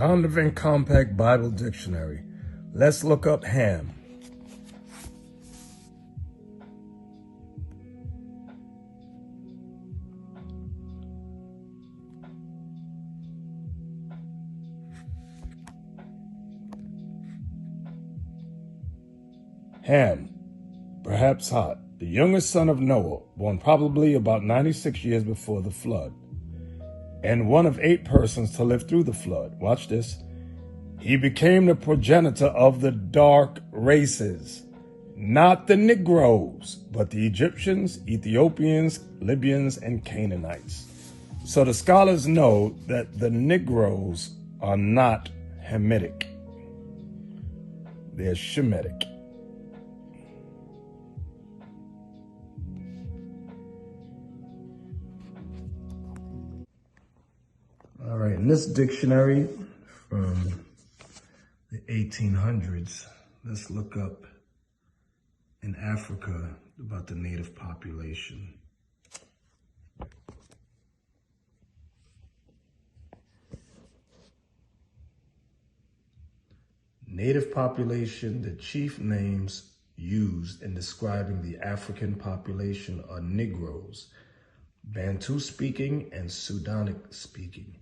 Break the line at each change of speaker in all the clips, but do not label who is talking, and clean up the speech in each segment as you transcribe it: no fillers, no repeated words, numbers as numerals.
Zondervan Compact Bible Dictionary. Let's look up Ham. Ham, perhaps Hot, the youngest son of Noah, born probably about 96 years before the flood, and one of 8 persons to live through the flood. Watch this. He became the progenitor of the dark races, not the Negroes, but the Egyptians, Ethiopians, Libyans, and Canaanites. So the scholars know that the Negroes are not Hamitic. They're Shemitic. All right, in this dictionary from the 1800s, let's look up in Africa about the native population. Native population, the chief names used in describing the African population are Negroes, Bantu-speaking and Sudanic-speaking,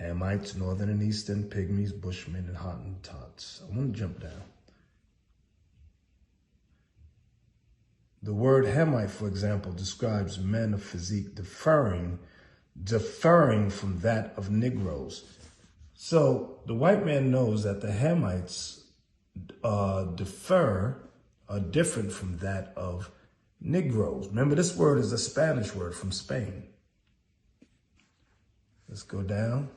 Hamites, Northern and Eastern, Pygmies, Bushmen, and Hottentots. I want to jump down. The word Hamite, for example, describes men of physique differing from that of Negroes. So the white man knows that the Hamites are different from that of Negroes. Remember, this word is a Spanish word from Spain. Let's go down.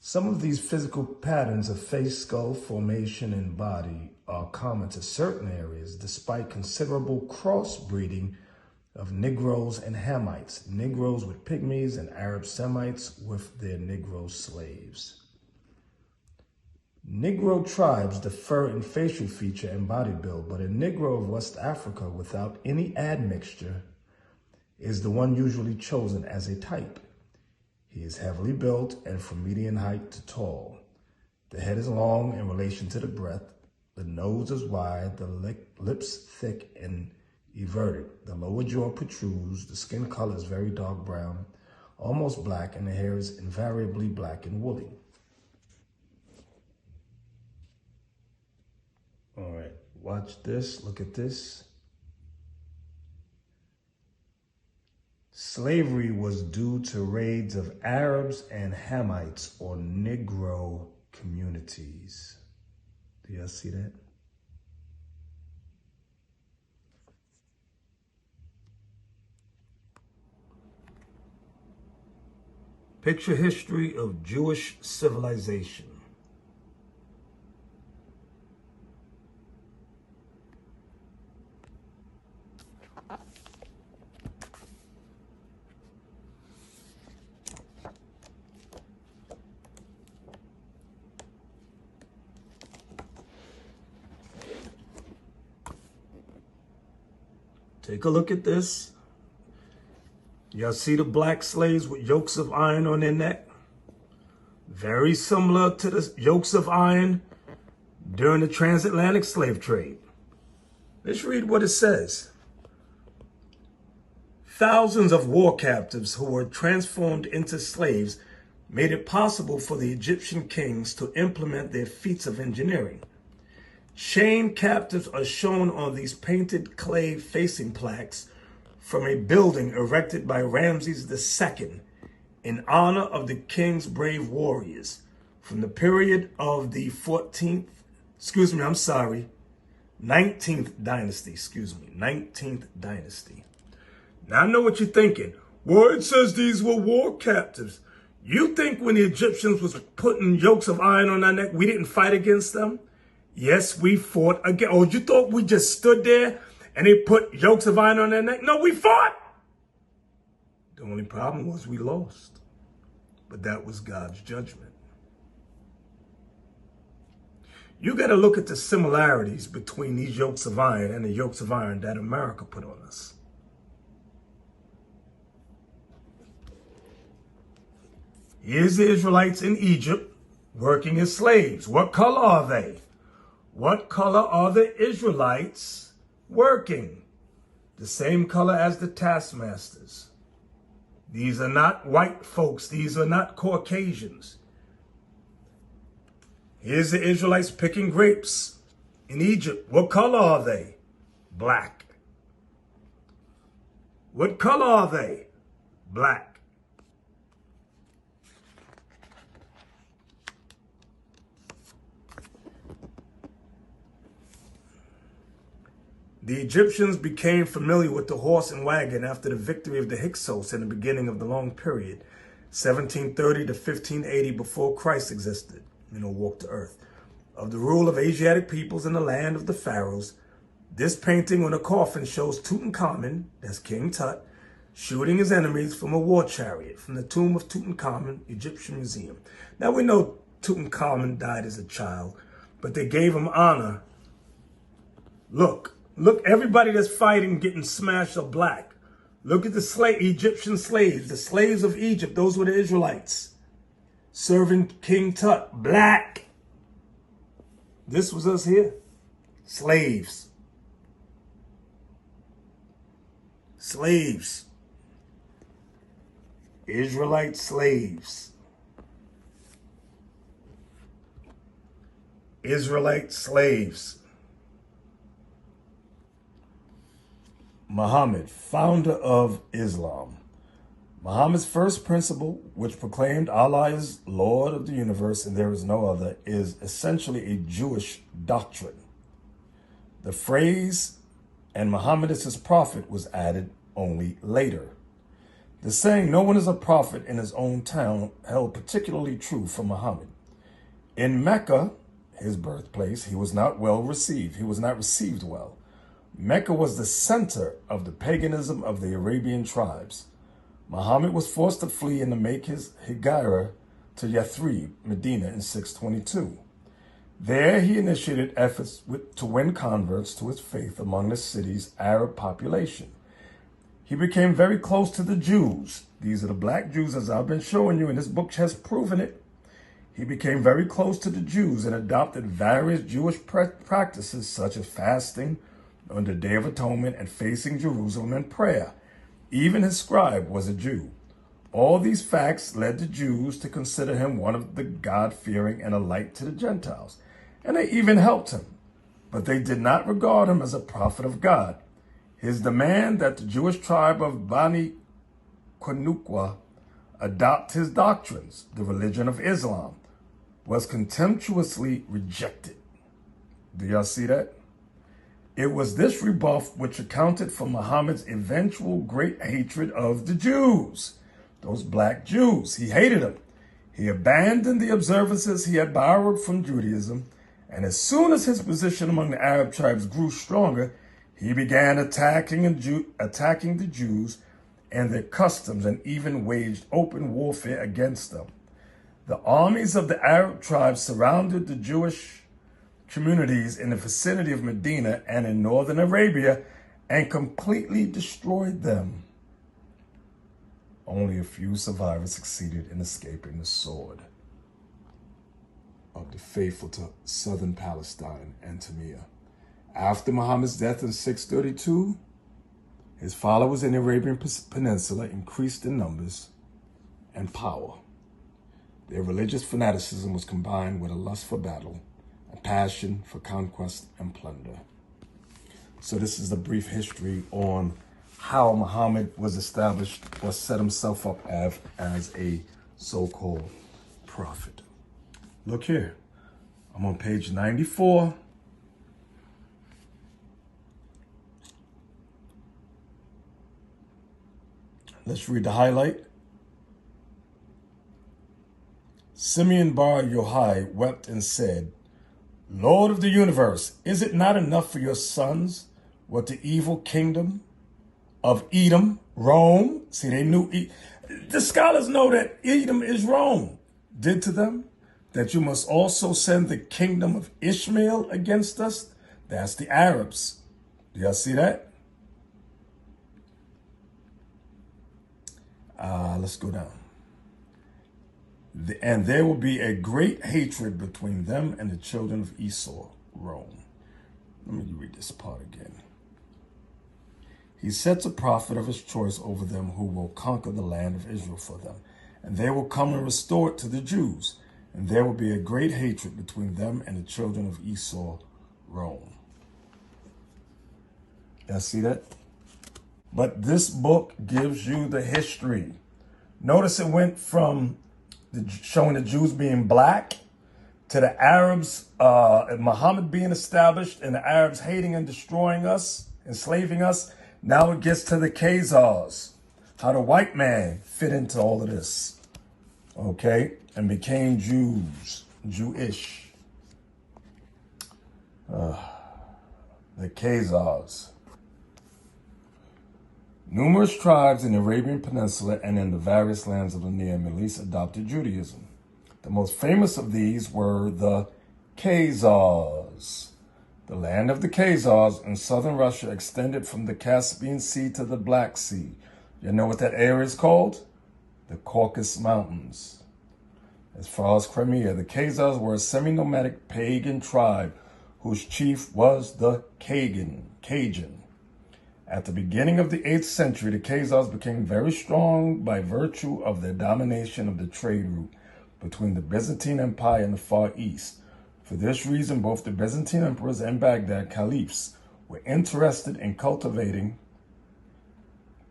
Some of these physical patterns of face, skull formation, and body are common to certain areas, despite considerable crossbreeding of Negroes and Hamites, Negroes with Pygmies and Arab Semites with their Negro slaves. Negro tribes differ in facial feature and body build, but a Negro of West Africa without any admixture is the one usually chosen as a type. He is heavily built and from median height to tall. The head is long in relation to the breadth. The nose is wide, the lips thick and everted. The lower jaw protrudes. The skin color is very dark brown, almost black, and the hair is invariably black and woolly. All right, watch this, look at this. Slavery was due to raids of Arabs and Hamites or Negro communities. Do y'all see that? Picture history of Jewish civilization. Take a look at this. Y'all see the black slaves with yokes of iron on their neck? Very similar to the yokes of iron during the transatlantic slave trade. Let's read what it says. Thousands of war captives who were transformed into slaves made it possible for the Egyptian kings to implement their feats of engineering. Chained captives are shown on these painted clay facing plaques from a building erected by Ramses II in honor of the king's brave warriors from the period of the 19th dynasty, 19th dynasty. Now I know what you're thinking. Well, it says these were war captives. You think when the Egyptians was putting yokes of iron on our neck, we didn't fight against them? Yes, we fought again. Oh, you thought we just stood there and they put yokes of iron on their neck? No, we fought. The only problem was we lost. But that was God's judgment. You got to look at the similarities between these yokes of iron and the yokes of iron that America put on us. Here's the Israelites in Egypt working as slaves. What color are they? What color are the Israelites working? The same color as the taskmasters. These are not white folks. These are not Caucasians. Here's the Israelites picking grapes in Egypt. What color are they? Black. What color are they? Black. The Egyptians became familiar with the horse and wagon after the victory of the Hyksos in the beginning of the long period, 1730 to 1580 before Christ existed, walked the earth, of the rule of Asiatic peoples in the land of the pharaohs. This painting on a coffin shows Tutankhamun, that's King Tut, shooting his enemies from a war chariot from the tomb of Tutankhamun, Egyptian Museum. Now we know Tutankhamun died as a child, but they gave him honor. Look, everybody that's fighting, getting smashed are black. Look at the Egyptian slaves, the slaves of Egypt. Those were the Israelites serving King Tut, black. This was us here, slaves. Slaves. Israelite slaves. Israelite slaves. Muhammad, founder of Islam. Muhammad's first principle, which proclaimed Allah is Lord of the universe and there is no other, is essentially a Jewish doctrine. The phrase, "and Muhammad is his prophet," was added only later. The saying, "no one is a prophet in his own town," held particularly true for Muhammad. In Mecca, his birthplace, he was not well received. He was not received well. Mecca was the center of the paganism of the Arabian tribes. Muhammad was forced to flee and to make his hijrah to Yathrib, Medina, in 622. There he initiated efforts to win converts to his faith among the city's Arab population. He became very close to the Jews. These are the black Jews, as I've been showing you, and this book has proven it. He became very close to the Jews and adopted various Jewish practices such as fasting on the Day of Atonement and facing Jerusalem in prayer. Even his scribe was a Jew. All these facts led the Jews to consider him one of the God-fearing and a light to the Gentiles. And they even helped him. But they did not regard him as a prophet of God. His demand that the Jewish tribe of Bani Qunayqa adopt his doctrines, the religion of Islam, was contemptuously rejected. Do y'all see that? It was this rebuff which accounted for Muhammad's eventual great hatred of the Jews, those black Jews. He hated them. He abandoned the observances he had borrowed from Judaism, and as soon as his position among the Arab tribes grew stronger, he began attacking the Jews and their customs and even waged open warfare against them. The armies of the Arab tribes surrounded the Jewish communities in the vicinity of Medina and in northern Arabia and completely destroyed them. Only a few survivors succeeded in escaping the sword of the faithful to southern Palestine and Tamia. After Muhammad's death in 632, his followers in the Arabian Peninsula increased in numbers and power. Their religious fanaticism was combined with a lust for battle, a passion for conquest and plunder. So this is a brief history on how Muhammad was established or set himself up as a so-called prophet. Look here, I'm on page 94. Let's read the highlight. Simeon bar Yochai wept and said, "Lord of the universe, is it not enough for your sons what the evil kingdom of Edom, Rome," see, they knew, the scholars know that Edom is Rome, "did to them, that you must also send the kingdom of Ishmael against us?" That's the Arabs. Do y'all see that? Let's go down. And there will be a great hatred between them and the children of Esau, Rome. Let me read this part again. He sets a prophet of his choice over them who will conquer the land of Israel for them. And they will come and restore it to the Jews. And there will be a great hatred between them and the children of Esau, Rome. Y'all see that? But this book gives you the history. Notice it went from showing the Jews being black to the Arabs, Muhammad being established and the Arabs hating and destroying us, enslaving us. Now it gets to the Khazars, how the white man fit into all of this, okay, and became Jewish. The Khazars. Numerous tribes in the Arabian Peninsula and in the various lands of the Near Middle East adopted Judaism. The most famous of these were the Khazars. The land of the Khazars in southern Russia extended from the Caspian Sea to the Black Sea. You know what that area is called? The Caucasus Mountains. As far as Crimea, the Khazars were a semi-nomadic pagan tribe whose chief was the Cajun. At the beginning of the 8th century, the Khazars became very strong by virtue of their domination of the trade route between the Byzantine Empire and the Far East. For this reason, both the Byzantine emperors and Baghdad caliphs were interested in cultivating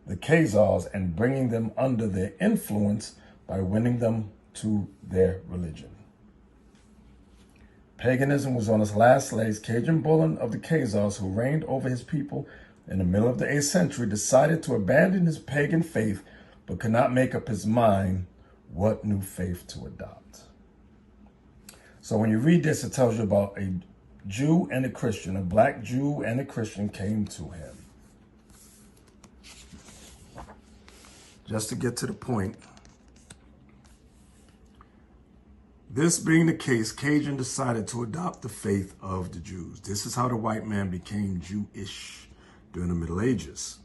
the Khazars and bringing them under their influence by winning them to their religion. Paganism was on its last legs. Cajun Bullen of the Khazars, who reigned over his people in the middle of the 8th century, decided to abandon his pagan faith, but could not make up his mind what new faith to adopt. So when you read this, it tells you about a Jew and a Christian. A black Jew and a Christian came to him. Just to get to the point, this being the case, Cajun decided to adopt the faith of the Jews. This is how the white man became Jewish during the Middle Ages.